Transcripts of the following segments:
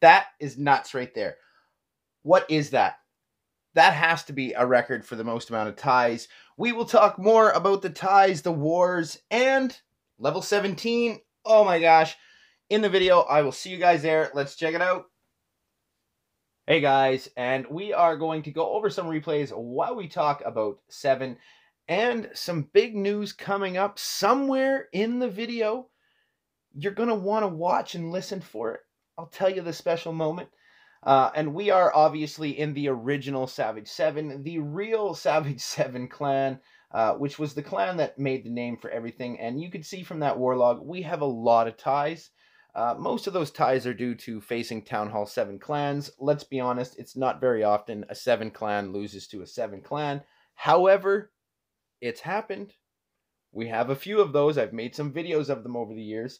That is nuts right there. What is that? That has to be a record for the most amount of ties. We will talk more about the ties, the wars, and level 17. Oh my gosh. In the video, I will see you guys there. Let's check it out. Hey guys, and we are going to go over some replays while we talk about 7 and some big news coming up somewhere in the video. You're going to want to watch and listen for it. I'll tell you the special moment. And we are obviously in the original Savage 7, the real Savage 7 clan, which was the clan that made the name for everything. And you can see from that war log, we have a lot of ties. Most of those ties are due to facing Town Hall 7 clans. Let's be honest, it's not very often a 7 clan loses to a 7 clan. However, it's happened. We have a few of those. I've made some videos of them over the years.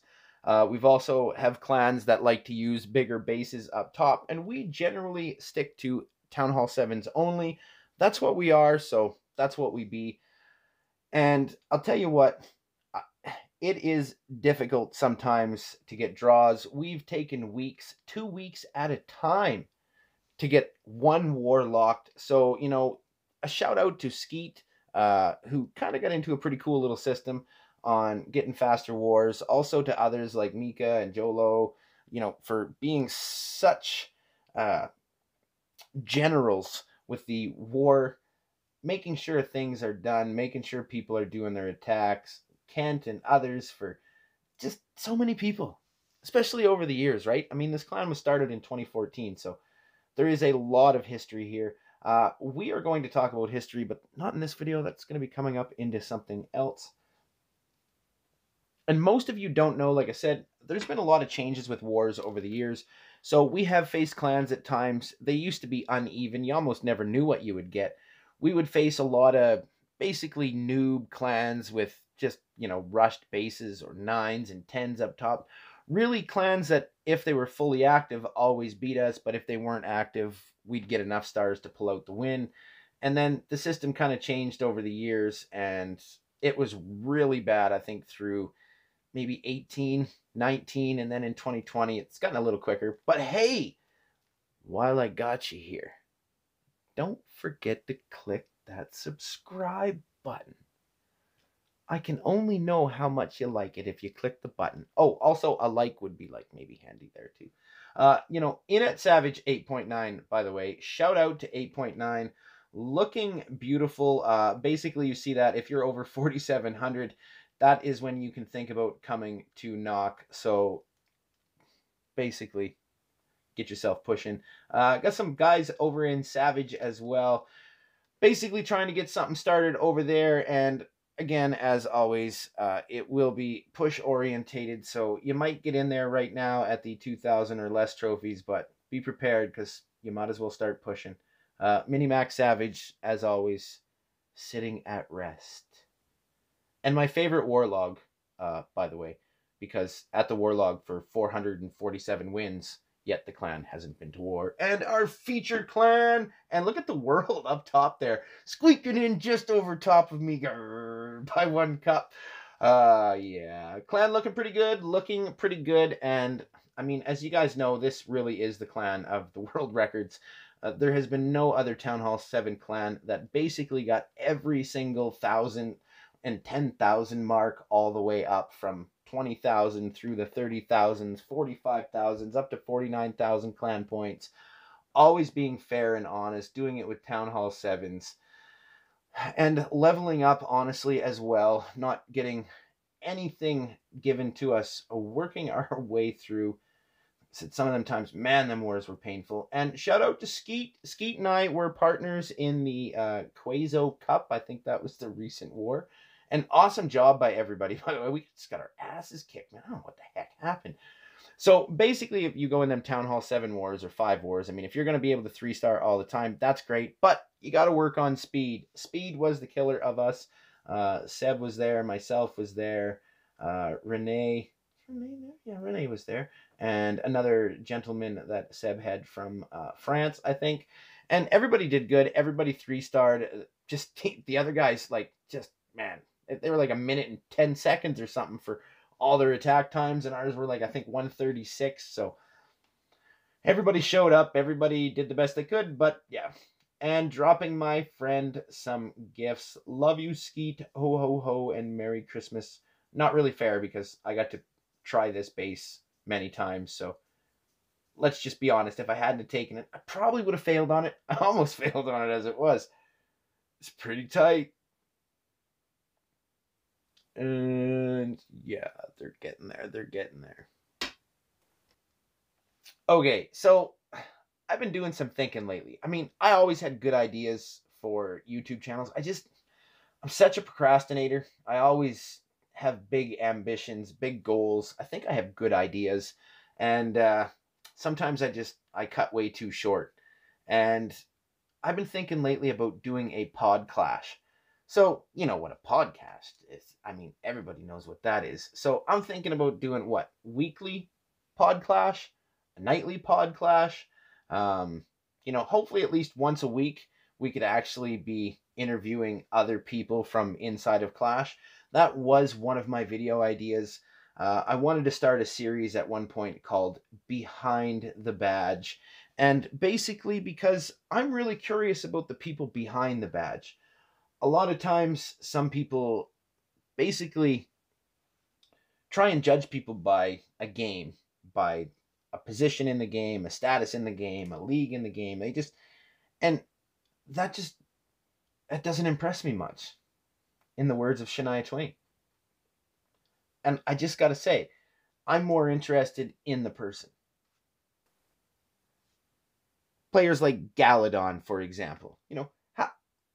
We've also have clans that like to use bigger bases up top, and we generally stick to Town Hall 7s only. That's what we are, so that's what we be. And I'll tell you what, it is difficult sometimes to get draws. We've taken weeks, 2 weeks at a time to get one war locked. So, you know, a shout out to Skeet, who kind of got into a pretty cool little system on getting faster wars. Also to others like Mika and Jolo, you know, for being such generals with the war, making sure things are done, making sure people are doing their attacks. Kent and others for just so many people, especially over the years, right? I mean, this clan was started in 2014, so there is a lot of history here. We are going to talk about history, but not in this video. That's going to be coming up into something else. And most of you don't know, like I said, there's been a lot of changes with wars over the years. So we have faced clans at times. They used to be uneven. You almost never knew what you would get. We would face a lot of basically noob clans with just, you know, rushed bases or 9s and 10s up top. Really clans that, if they were fully active, always beat us. But if they weren't active, we'd get enough stars to pull out the win. And then the system kind of changed over the years, and it was really bad, I think, through maybe 18, 19, and then in 2020, it's gotten a little quicker. But hey, while I got you here, don't forget to click that subscribe button. I can only know how much you like it if you click the button. Oh, also a like would be like maybe handy there too. You know, in at Savage 8.9, by the way, shout out to 8.9. Looking beautiful. Basically, you see that if you're over 4,700, that is when you can think about coming to Knock. So basically, get yourself pushing. Got some guys over in Savage as well. Basically trying to get something started over there. And again, as always, it will be push orientated. So you might get in there right now at the 2,000 or less trophies, but be prepared because you might as well start pushing. Minimax Savage, as always, sitting at rest. And my favorite warlog, by the way, because at the warlog for 447 wins, yet the clan hasn't been to war. And our featured clan, and look at the world up top there, squeaking in just over top of me by 1 cup. Yeah, clan looking pretty good, and I mean, as you guys know, this really is the clan of the world records. There has been no other Town Hall 7 clan that basically got every single 1,000 and 10,000 mark all the way up from 20,000 through the 30,000s, 45,000s, up to 49,000 clan points. Always being fair and honest, doing it with Town Hall 7s, and leveling up honestly as well, not getting anything given to us, working our way through. Some of them times, man, them wars were painful. And shout out to Skeet. Skeet and I were partners in the Quazo Cup. I think that was the recent war. An awesome job by everybody. By the way, we just got our asses kicked, man. I don't know what the heck happened. So basically, if you go in them Town Hall 7 wars or 5 wars, I mean, if you're going to be able to 3-star all the time, that's great. But you got to work on speed. Speed was the killer of us. Seb was there. Myself was there. Renee was there, and another gentleman that Seb had from France, I think. And everybody did good. Everybody 3-starred. Just the other guys, like, just, man, they were like 1:10 or something for all their attack times, and ours were like, I think, 1:36. So Everybody showed up, everybody did the best they could, but yeah. And dropping my friend some gifts. Love you, Skeet. Ho ho ho, and Merry Christmas. Not really fair because I got to try this base many times, so let's just be honest. If I hadn't taken it, I probably would have failed on it. I almost failed on it as it was. It's pretty tight. And yeah, they're getting there. They're getting there. Okay, so I've been doing some thinking lately. I mean, I always had good ideas for YouTube channels. I'm such a procrastinator. I always have big ambitions, big goals. I think I have good ideas, and sometimes I cut way too short. And I've been thinking lately about doing a pod clash. So, you know what a podcast is. I mean, everybody knows what that is. So, I'm thinking about doing what? Weekly pod clash, a nightly pod clash. Hopefully at least once a week we could actually be interviewing other people from inside of Clash. That was one of my video ideas. I wanted to start a series at one point called Behind the Badge. And basically, because I'm really curious about the people behind the badge. A lot of times, some people basically try and judge people by a game, by a position in the game, a status in the game, a league in the game. And that just, that doesn't impress me much, in the words of Shania Twain. And I just got to say, I'm more interested in the person. Players like Galadon, for example.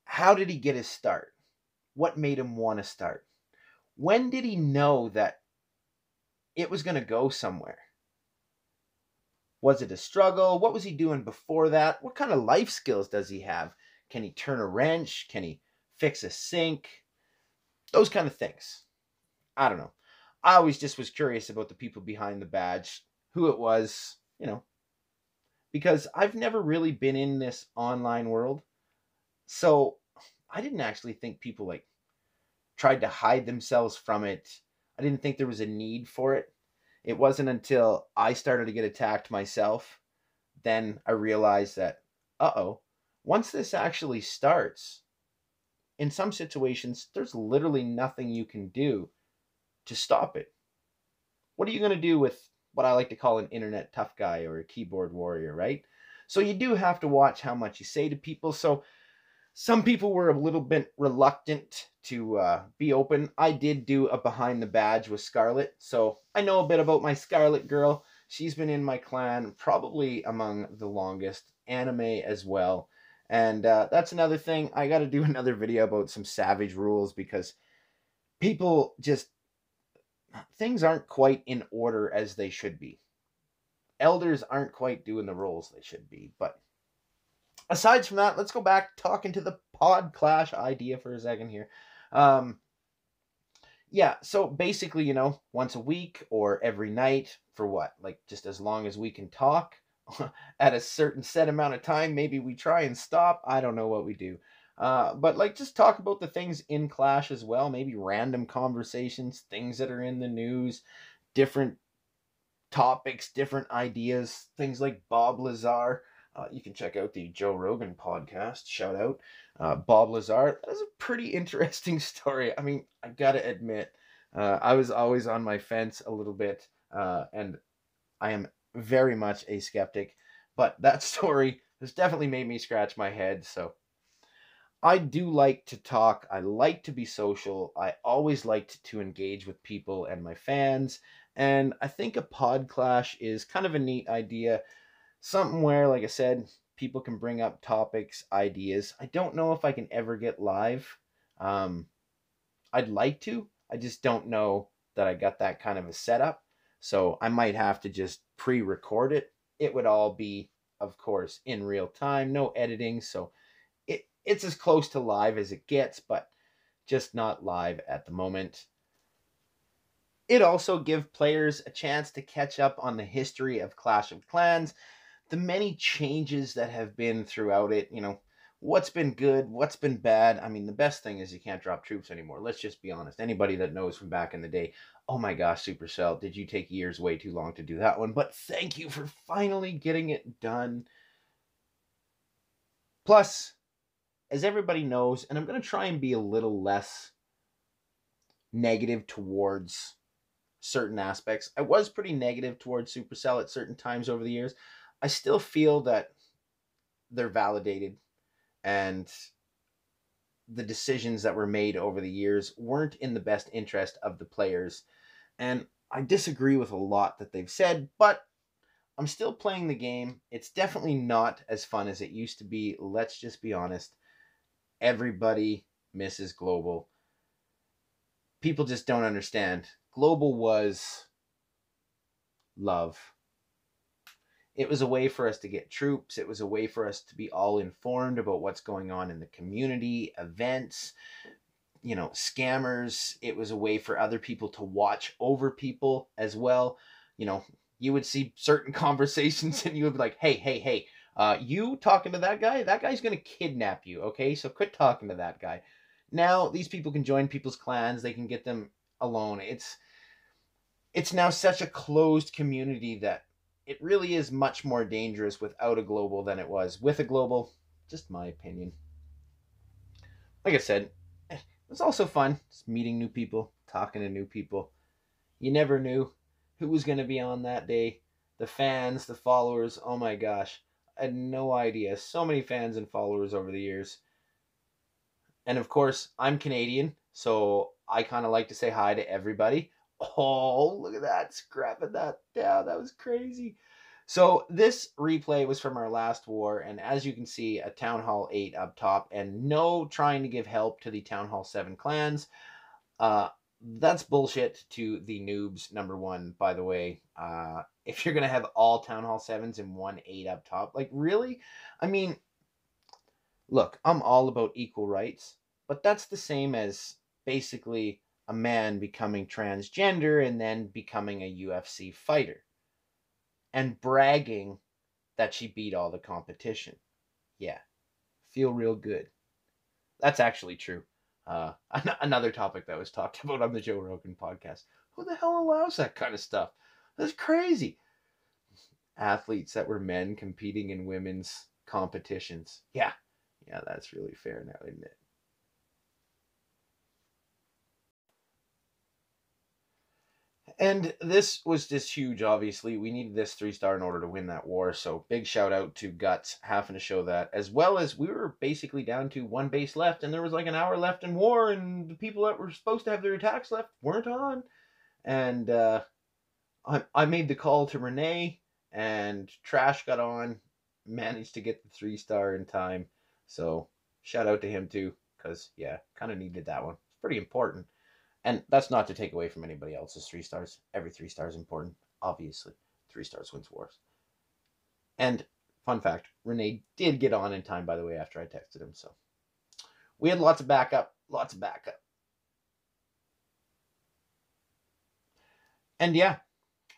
How did he get his start? What made him want to start? When did he know that it was going to go somewhere? Was it a struggle? What was he doing before that? What kind of life skills does he have? Can he turn a wrench? Can he fix a sink? Those kind of things. I don't know. I always just was curious about the people behind the badge, who it was, because I've never really been in this online world. So I didn't actually think people like tried to hide themselves from it. I didn't think there was a need for it. It wasn't until I started to get attacked myself, then I realized that, once this actually starts, in some situations, there's literally nothing you can do to stop it. What are you going to do with what I like to call an internet tough guy or a keyboard warrior, right? So you do have to watch how much you say to people. So some people were a little bit reluctant to be open. I did do a behind the badge with Scarlet, so I know a bit about my Scarlet girl. She's been in my clan probably among the longest, anime as well. And that's another thing. I got to do another video about some Savage rules because people just, things aren't quite in order as they should be. Elders aren't quite doing the roles they should be. But aside from that, let's go back talking to the pod clash idea for a second here. Yeah, so basically, once a week or every night for what? Like just as long as we can talk at a certain set amount of time. Maybe we try and stop. I don't know what we do. But like just talk about the things in Clash as well. Maybe random conversations, things that are in the news, different topics, different ideas, things like Bob Lazar. You can check out the Joe Rogan podcast. Shout out Bob Lazar. That was a pretty interesting story. I mean, I gotta admit, I was always on my fence a little bit, and I am very much a skeptic. But that story has definitely made me scratch my head. So I do like to talk. I like to be social. I always liked to engage with people and my fans. And I think a pod clash is kind of a neat idea. Something where, like I said, people can bring up topics, ideas. I don't know if I can ever get live. I'd like to. I just don't know that I got that kind of a setup. So I might have to just pre-record it. It would all be, of course, in real time, no editing. So it's as close to live as it gets, but just not live at the moment. It also gives players a chance to catch up on the history of Clash of Clans, the many changes that have been throughout it. What's been good? What's been bad? I mean, the best thing is you can't drop troops anymore. Let's just be honest. Anybody that knows from back in the day, oh my gosh, Supercell, did you take years way too long to do that one? But thank you for finally getting it done. Plus, as everybody knows, and I'm going to try and be a little less negative towards certain aspects. I was pretty negative towards Supercell at certain times over the years. I still feel that they're validated, and the decisions that were made over the years weren't in the best interest of the players. And I disagree with a lot that they've said, but I'm still playing the game. It's definitely not as fun as it used to be. Let's just be honest. Everybody misses Global. People just don't understand. Global was love. It was a way for us to get troops. It was a way for us to be all informed about what's going on in the community, events, scammers. It was a way for other people to watch over people as well. You would see certain conversations and you would be like, hey, you talking to that guy? That guy's going to kidnap you, okay? So quit talking to that guy. Now, these people can join people's clans. They can get them alone. It's now such a closed community that it really is much more dangerous without a global than it was with a global. Just my opinion. Like I said, it's also fun just meeting new people, talking to new people. You never knew who was going to be on that day. The fans, the followers, oh my gosh. I had no idea. So many fans and followers over the years. And of course, I'm Canadian, so I kind of like to say hi to everybody. Oh, look at that, scrapping that down. That was crazy. So this replay was from our last war, and as you can see, a Town Hall 8 up top, and no trying to give help to the Town Hall 7 clans. That's bullshit to the noobs, number one, by the way. If you're going to have all Town Hall 7s and 1 8 up top, like, really? I mean, look, I'm all about equal rights, but that's the same as basically a man becoming transgender and then becoming a UFC fighter and bragging that she beat all the competition. Yeah, feel real good. That's actually true. Another topic that was talked about on the Joe Rogan podcast. Who the hell allows that kind of stuff? That's crazy. Athletes that were men competing in women's competitions. Yeah, that's really fair now, isn't it? And this was just huge, obviously. We needed this 3-star in order to win that war. So big shout out to Guts having to show that. As well as we were basically down to 1 base left. And there was like an hour left in war. And the people that were supposed to have their attacks left weren't on. And I made the call to Renee. And Trash got on. Managed to get the 3-star in time. So shout out to him too. Because, yeah, kind of needed that one. It's pretty important. And that's not to take away from anybody else's 3 stars. Every 3 stars is important, obviously. 3 stars wins wars. And fun fact, Renee did get on in time, by the way, after I texted him. So we had lots of backup. And yeah,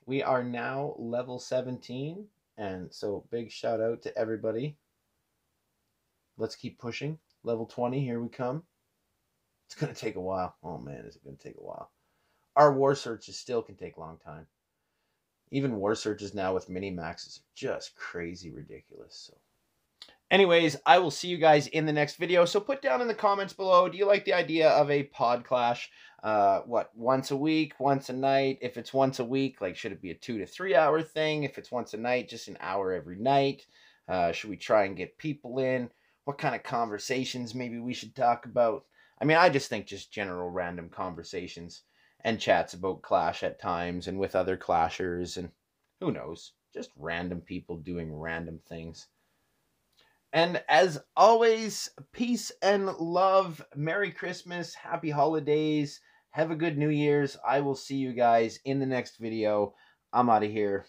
we are now level 17. And so big shout out to everybody. Let's keep pushing. Level 20, here we come. It's going to take a while. Oh, man, is it going to take a while. Our war searches still can take a long time. Even war searches now with mini-maxes are just crazy ridiculous. So, anyways, I will see you guys in the next video. So put down in the comments below, do you like the idea of a pod clash? Once a week, once a night? If it's once a week, like, should it be a 2 to 3 hour thing? If it's once a night, just an hour every night? Should we try and get people in? What kind of conversations maybe we should talk about? I mean, I just think just general random conversations and chats about Clash at times and with other Clashers and who knows, just random people doing random things. And as always, peace and love. Merry Christmas, happy holidays, have a good New Year's. I will see you guys in the next video. I'm out of here.